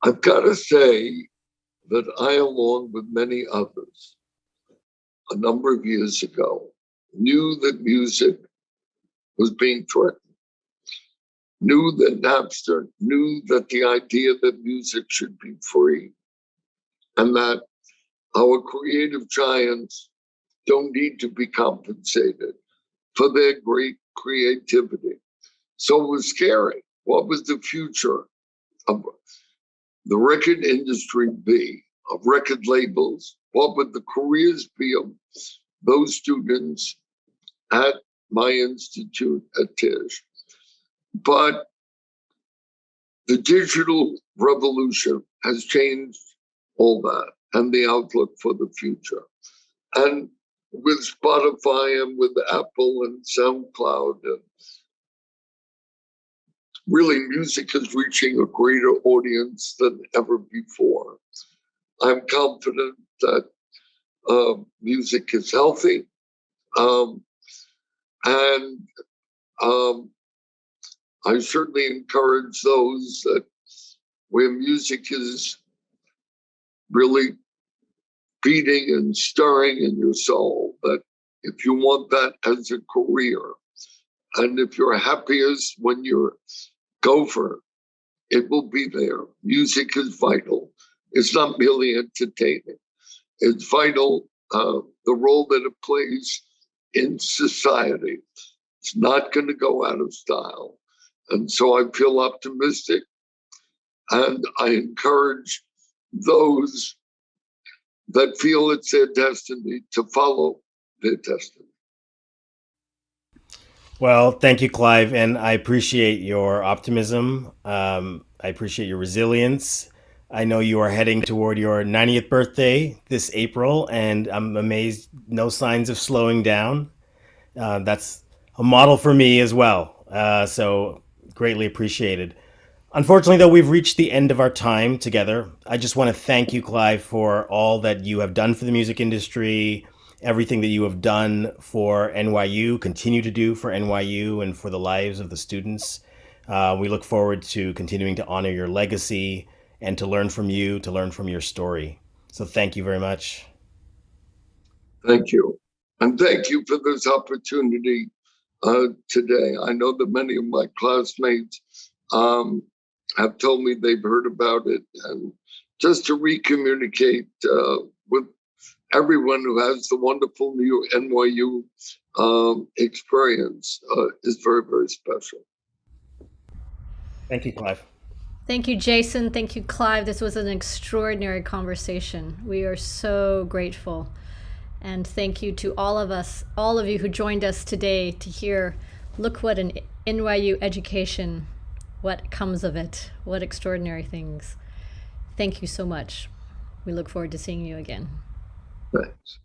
S2: I've got to say that I, along with many others, a number of years ago, knew that music was being threatened, knew that Napster, knew that the idea that music should be free, and that our creative giants don't need to be compensated for their great creativity. So it was scary. What was the future of the record industry be, of record labels? What would the careers be of those students at my institute at Tisch? But the digital revolution has changed all that and the outlook for the future. And with Spotify and with Apple and SoundCloud, and really music is reaching a greater audience than ever before. I'm confident that music is healthy. And I certainly encourage those that where music is really beating and stirring in your soul, that if you want that as a career, and if you're happiest when you're gopher, it will be there. Music is vital. It's not merely entertaining. It's vital, the role that it plays in society. It's not going to go out of style. And so I feel optimistic, and I encourage those that feel it's their destiny to follow their destiny.
S3: Well, thank you, Clive, and I appreciate your optimism. I appreciate your resilience. I know you are heading toward your 90th birthday this April, and I'm amazed, no signs of slowing down. That's a model for me as well, so greatly appreciated. Unfortunately, though, we've reached the end of our time together. I just want to thank you, Clive, for all that you have done for the music industry everything that you have done for NYU, continue to do for NYU and for the lives of the students. We look forward to continuing to honor your legacy and to learn from you, to learn from your story. So thank you very much.
S2: Thank you. And thank you for this opportunity today. I know that many of my classmates have told me they've heard about it. And just to recommunicate with everyone who has the wonderful new NYU experience is very, very special.
S3: Thank you, Clive.
S1: Thank you, Jason. Thank you, Clive. This was an extraordinary conversation. We are so grateful. And thank you to all of you who joined us today to hear, look what an NYU education, what comes of it, what extraordinary things. Thank you so much. We look forward to seeing you again.
S2: Thanks.